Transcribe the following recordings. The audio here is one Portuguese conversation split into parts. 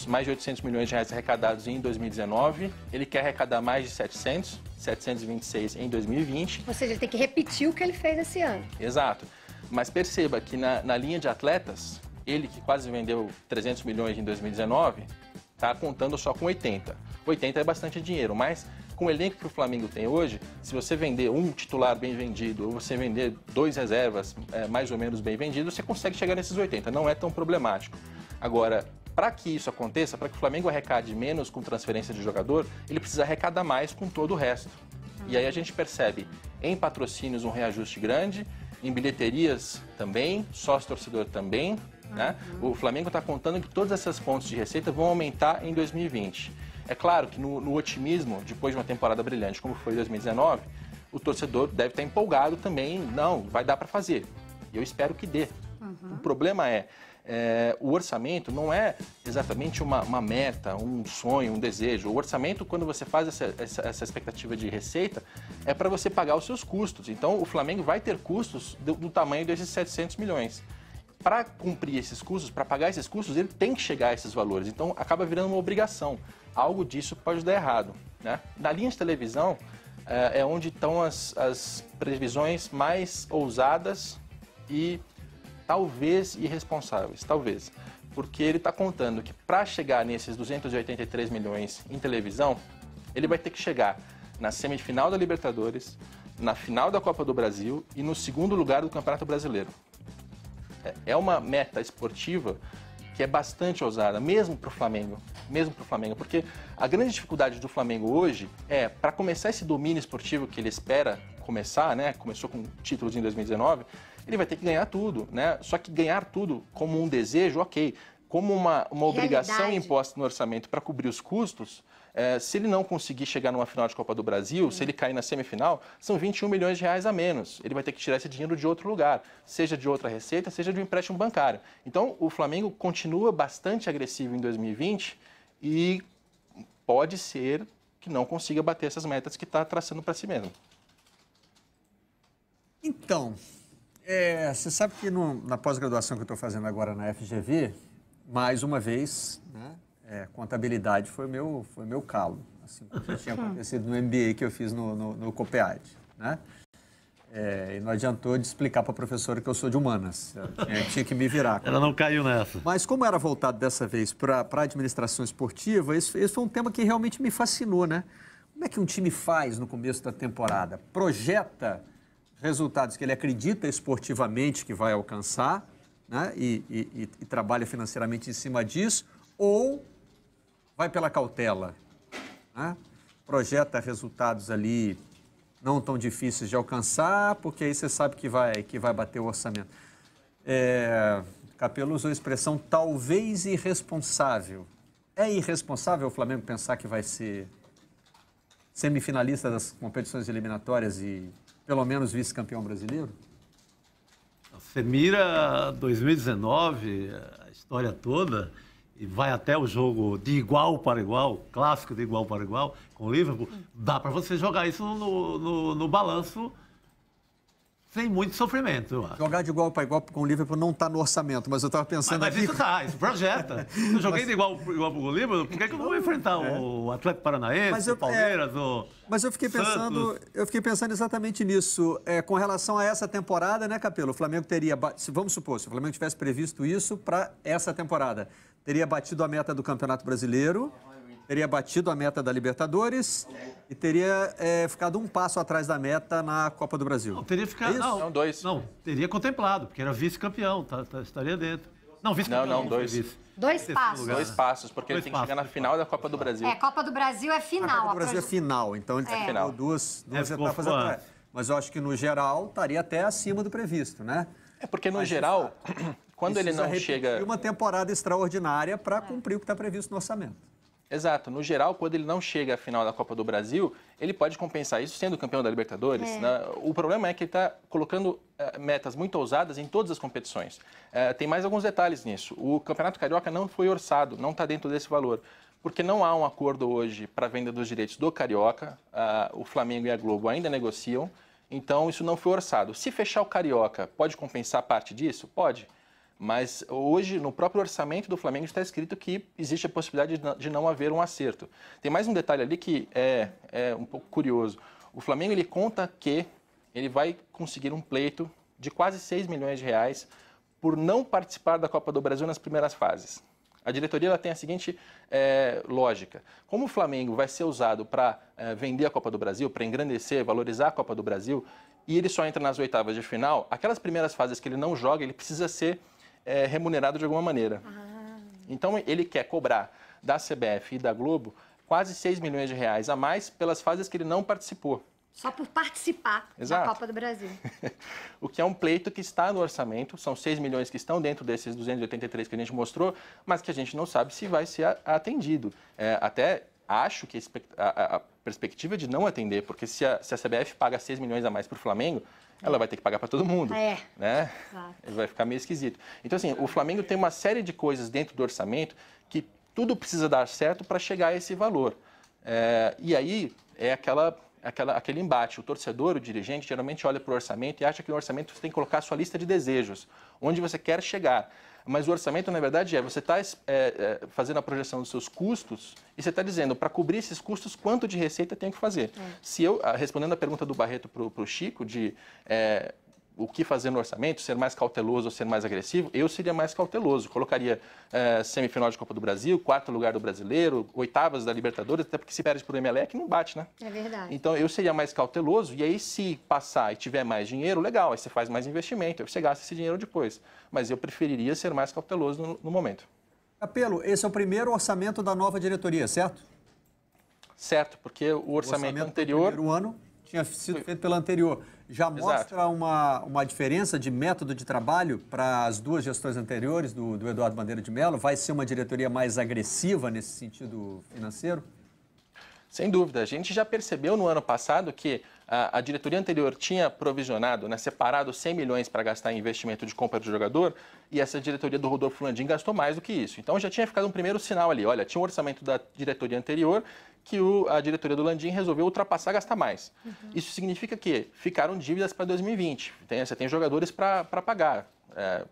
mais de 800 milhões de reais arrecadados em 2019. Ele quer arrecadar mais de 726 em 2020. Ou seja, ele tem que repetir o que ele fez esse ano. Exato. Mas perceba que na linha de atletas, ele que quase vendeu 300 milhões em 2019, está contando só com 80. 80 é bastante dinheiro, mas com o elenco que o Flamengo tem hoje, se você vender um titular bem vendido ou você vender 2 reservas mais ou menos bem vendidos, você consegue chegar nesses 80, não é tão problemático. Agora, para que isso aconteça, para que o Flamengo arrecade menos com transferência de jogador, ele precisa arrecadar mais com todo o resto. E aí a gente percebe em patrocínios um reajuste grande, em bilheterias também, sócio-torcedor também, né? O Flamengo está contando que todas essas fontes de receita vão aumentar em 2020. É claro que no otimismo, depois de uma temporada brilhante como foi 2019, o torcedor deve estar empolgado também, não, vai dar para fazer. E eu espero que dê. O problema o orçamento não é exatamente uma meta, um sonho, um desejo. O orçamento, quando você faz essa expectativa de receita, é para você pagar os seus custos. Então, o Flamengo vai ter custos do tamanho desses 700 milhões. Para cumprir esses custos, para pagar esses custos, ele tem que chegar a esses valores. Então, acaba virando uma obrigação. Algo disso pode dar errado, né? Na linha de televisão, é onde estão as previsões mais ousadas e talvez irresponsáveis, talvez. Porque ele está contando que para chegar nesses 283 milhões em televisão, ele vai ter que chegar na semifinal da Libertadores, na final da Copa do Brasil e no segundo lugar do Campeonato Brasileiro. É uma meta esportiva que é bastante ousada, mesmo para o Flamengo, porque a grande dificuldade do Flamengo hoje para começar esse domínio esportivo que ele espera começar, né? Começou com títulos em 2019, ele vai ter que ganhar tudo, né? Só que ganhar tudo como um desejo, ok. Como uma obrigação imposta no orçamento para cobrir os custos, se ele não conseguir chegar numa final de Copa do Brasil, se ele cair na semifinal, são 21 milhões de reais a menos. Ele vai ter que tirar esse dinheiro de outro lugar, seja de outra receita, seja de um empréstimo bancário. Então, o Flamengo continua bastante agressivo em 2020 e pode ser que não consiga bater essas metas que está traçando para si mesmo. Então, você sabe que na pós-graduação que eu estou fazendo agora na FGV, mais uma vez, né, contabilidade foi meu calo, assim como já tinha acontecido no MBA que eu fiz no COPEAD, né? E não adiantou de explicar para a professora que eu sou de humanas, eu tinha que me virar. Ela não caiu nessa. Mas como era voltado dessa vez para a administração esportiva, esse foi um tema que realmente me fascinou, né? Como é que um time faz no começo da temporada? Projeta resultados que ele acredita esportivamente que vai alcançar, né? E trabalha financeiramente em cima disso, ou vai pela cautela, né? Projeta resultados ali não tão difíceis de alcançar, porque aí você sabe que vai bater o orçamento. Capello usou a expressão talvez irresponsável. É irresponsável o Flamengo pensar que vai ser semifinalista das competições eliminatórias e pelo menos vice-campeão brasileiro? Você mira 2019, a história toda, e vai até o jogo de igual para igual, clássico de igual para igual, com o Liverpool, dá para você jogar isso no balanço sem muito sofrimento, eu acho. Jogar de igual para igual com o Liverpool não está no orçamento, mas eu estava pensando mas aqui... isso projeta. Eu joguei de igual para o Liverpool, por que eu não vou enfrentar o Atlético Paranaense, o Palmeiras, o Mas eu fiquei pensando exatamente nisso. Com relação a essa temporada, né, Capello? O Flamengo teria... Vamos supor, se o Flamengo tivesse previsto isso para essa temporada, teria batido a meta do Campeonato Brasileiro, teria batido a meta da Libertadores e teria ficado um passo atrás da meta na Copa do Brasil. Não, teria ficado... Não, 2. Não, teria contemplado, porque era vice-campeão, estaria dentro. Não, vice-campeão. Não, 2. 2 passos. 2 passos, porque ele tem que chegar na final da Copa do Brasil. Copa do Brasil é final. A Copa do Brasil é final, então ele ficou duas etapas atrás. Mas eu acho que, no geral, estaria até acima do previsto, né? Porque, no geral, quando ele não chega... uma temporada extraordinária para cumprir o que está previsto no orçamento. Exato. No geral, quando ele não chega à final da Copa do Brasil, ele pode compensar isso sendo campeão da Libertadores. Né? O problema é que ele está colocando metas muito ousadas em todas as competições. Tem mais alguns detalhes nisso. O Campeonato Carioca não foi orçado, não está dentro desse valor, porque não há um acordo hoje para a venda dos direitos do Carioca. O Flamengo e a Globo ainda negociam, então isso não foi orçado. Se fechar o Carioca, pode compensar parte disso? Pode. Mas hoje, no próprio orçamento do Flamengo, está escrito que existe a possibilidade de não haver um acerto. Tem mais um detalhe ali que é um pouco curioso. O Flamengo ele conta que ele vai conseguir um pleito de quase 6 milhões de reais por não participar da Copa do Brasil nas primeiras fases. A diretoria ela tem a seguinte lógica. Como o Flamengo vai ser usado para vender a Copa do Brasil, para engrandecer, valorizar a Copa do Brasil, e ele só entra nas oitavas de final, aquelas primeiras fases que ele não joga, ele precisa ser remunerado de alguma maneira. Então, ele quer cobrar da CBF e da Globo quase 6 milhões de reais a mais pelas fases que ele não participou. Só por participar Exato. da Copa do Brasil. O que é um pleito que está no orçamento, são 6 milhões que estão dentro desses 283 que a gente mostrou, mas que a gente não sabe se vai ser atendido. Até acho que a perspectiva é de não atender, porque se a CBF paga 6 milhões a mais para o Flamengo, ela vai ter que pagar para todo mundo. Né? Claro. Vai ficar meio esquisito. Então, assim, o Flamengo tem uma série de coisas dentro do orçamento que tudo precisa dar certo para chegar a esse valor. E aí é aquele embate. O torcedor, o dirigente, geralmente olha para o orçamento e acha que no orçamento você tem que colocar a sua lista de desejos, onde você quer chegar. Mas o orçamento, na verdade, você está fazendo a projeção dos seus custos e você está dizendo, para cobrir esses custos, quanto de receita eu tenho que fazer. Se eu, respondendo a pergunta do Barreto para o Chico, de o que fazer no orçamento, ser mais cauteloso ou ser mais agressivo, eu seria mais cauteloso. Colocaria semifinal de Copa do Brasil, quarto lugar do Brasileiro, oitavas da Libertadores, até porque se perde por Emelec, não bate, né? É verdade. Então, eu seria mais cauteloso, e aí se passar e tiver mais dinheiro, legal, aí você faz mais investimento, aí você gasta esse dinheiro depois. Mas eu preferiria ser mais cauteloso no momento. Capello, esse é o primeiro orçamento da nova diretoria, certo? Certo, porque o orçamento anterior... do primeiro ano tinha sido feito pelo anterior. Já mostra uma diferença de método de trabalho para as duas gestões anteriores do Eduardo Bandeira de Mello? Vai ser uma diretoria mais agressiva nesse sentido financeiro? Sem dúvida. A gente já percebeu no ano passado que a diretoria anterior tinha provisionado, separado 100 milhões para gastar em investimento de compra de jogador, e essa diretoria do Rodolfo Landim gastou mais do que isso. Então já tinha ficado um primeiro sinal ali. Olha, tinha um orçamento da diretoria anterior que a diretoria do Landim resolveu ultrapassar e gastar mais. Isso significa que ficaram dívidas para 2020. Você tem jogadores para pagar,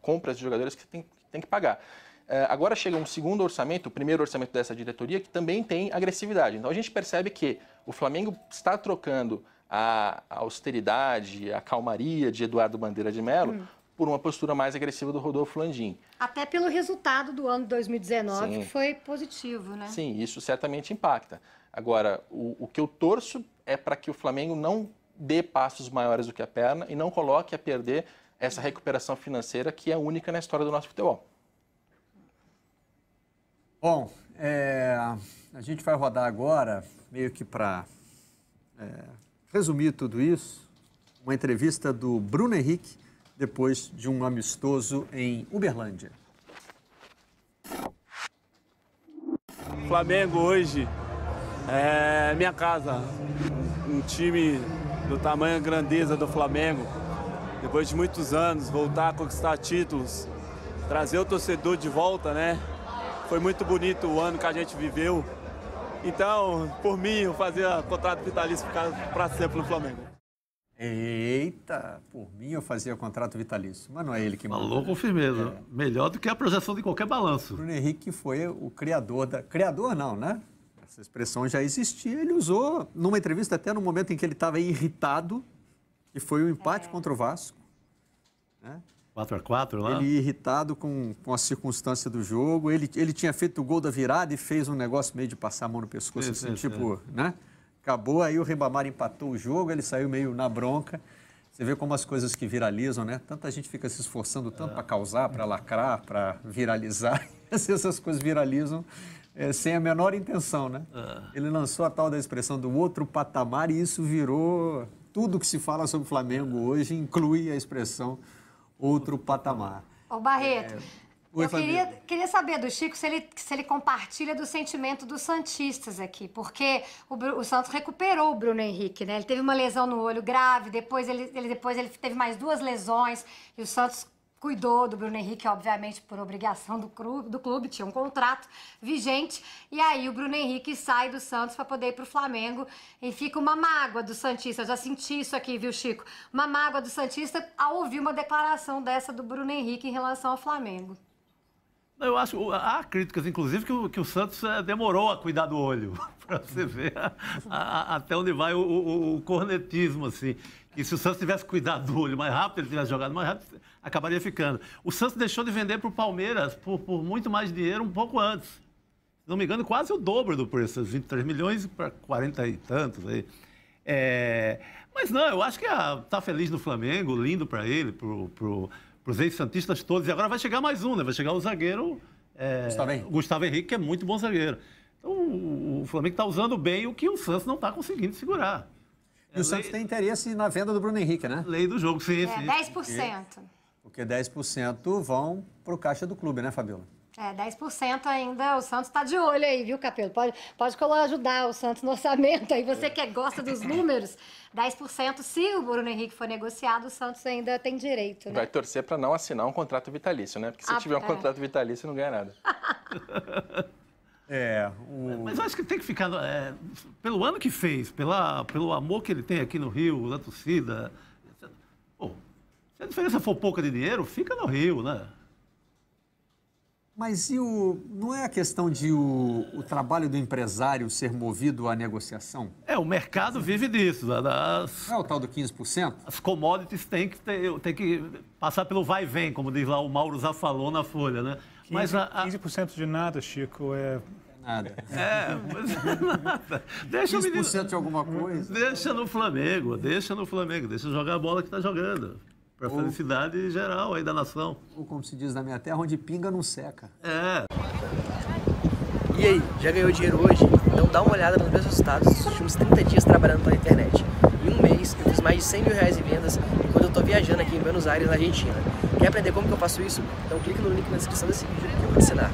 compras de jogadores que tem que pagar. Agora chega um segundo orçamento, o primeiro orçamento dessa diretoria, que também tem agressividade. Então a gente percebe que o Flamengo está trocando a austeridade, a calmaria de Eduardo Bandeira de Mello por uma postura mais agressiva do Rodolfo Landim. Até pelo resultado do ano de 2019, Sim. que foi positivo, né? Sim, isso certamente impacta. Agora, o que eu torço é para que o Flamengo não dê passos maiores do que a perna e não coloque a perder essa recuperação financeira que é única na história do nosso futebol. Bom, a gente vai rodar agora, meio que para resumir tudo isso, uma entrevista do Bruno Henrique, depois de um amistoso em Uberlândia. Flamengo hoje é minha casa. Um time do tamanho e grandeza do Flamengo, depois de muitos anos, voltar a conquistar títulos, trazer o torcedor de volta, né? Foi muito bonito o ano que a gente viveu. Então, por mim, eu fazia contrato vitalício ficar para sempre no Flamengo. Eita, por mim eu fazia contrato vitalício, mas não é ele que manda. Falou com firmeza. Melhor do que a projeção de qualquer balanço. Bruno Henrique foi o criador da... Criador não, né? Essa expressão já existia, ele usou numa entrevista até no momento em que ele estava irritado, que foi o empate contra o Vasco. Né? 4x4 lá? Ele irritado com a circunstância do jogo, ele tinha feito o gol da virada e fez um negócio meio de passar a mão no pescoço, né? Acabou, aí o Ribamar empatou o jogo, ele saiu meio na bronca. Você vê como as coisas que viralizam, né? Tanta gente fica se esforçando tanto para causar, para lacrar, para viralizar. E essas coisas viralizam sem a menor intenção, né? Ele lançou a tal da expressão do outro patamar e isso virou... Tudo que se fala sobre o Flamengo hoje inclui a expressão outro patamar. Ô, Barreto, eu Fabiana. queria saber do Chico se ele compartilha do sentimento dos santistas aqui, porque o Santos recuperou o Bruno Henrique, né? Ele teve uma lesão no olho grave, depois ele teve mais 2 lesões e o Santos cuidou do Bruno Henrique, obviamente, por obrigação do clube, tinha um contrato vigente, e aí o Bruno Henrique sai do Santos para poder ir pro Flamengo, e fica uma mágoa do Santista. Eu já senti isso aqui, viu, Chico? Uma mágoa do Santista ao ouvir uma declaração dessa do Bruno Henrique em relação ao Flamengo. Eu acho, há críticas, inclusive, que o Santos demorou a cuidar do olho, para você ver até onde vai o cornetismo, assim. Que se o Santos tivesse cuidado do olho mais rápido, ele tivesse jogado mais rápido, acabaria ficando. O Santos deixou de vender para o Palmeiras por muito mais dinheiro um pouco antes. Se não me engano, quase o dobro do preço, 23 milhões para 40 e tantos aí. Mas não, eu acho que tá feliz no Flamengo, lindo para ele, para os ex-santistas todos. E agora vai chegar mais um, né? Vai chegar o zagueiro Gustavo Henrique, que é muito bom zagueiro. Então o Flamengo está usando bem o que o Santos não está conseguindo segurar. E o Santos tem interesse na venda do Bruno Henrique, né? Lei do jogo, sim. 10%. Porque 10% vão para o caixa do clube, né, Fabiola? 10% ainda, o Santos está de olho aí, viu, Capelo? Pode ajudar o Santos no orçamento aí, você que gosta dos números, 10%, se o Bruno Henrique for negociado, o Santos ainda tem direito, né? Vai torcer para não assinar um contrato vitalício, né? Porque se tiver um contrato vitalício, não ganha nada. Mas eu acho que tem que ficar, pelo ano que fez, pelo amor que ele tem aqui no Rio, na torcida. Pô, se a diferença for pouca de dinheiro, fica no Rio, né? Mas não é a questão de o trabalho do empresário ser movido à negociação? O mercado vive disso. Não é o tal do 15%? As commodities têm que passar pelo vai e vem, como diz lá o Mauro Zafalon na Folha, né? 15% de nada, Chico, Nada. Mas é nada. Deixa 15% de alguma coisa? Deixa no Flamengo, deixa jogar a bola que está jogando. Para a felicidade geral aí da nação. Ou como se diz na minha terra, onde pinga não seca. E aí, já ganhou dinheiro hoje? Então dá uma olhada nos meus resultados dos últimos 30 dias trabalhando pela internet. Em um mês, eu fiz mais de 100 mil reais em vendas enquanto eu estou viajando aqui em Buenos Aires, na Argentina. Quer aprender como que eu faço isso? Então clica no link na descrição desse vídeo que eu vou te ensinar.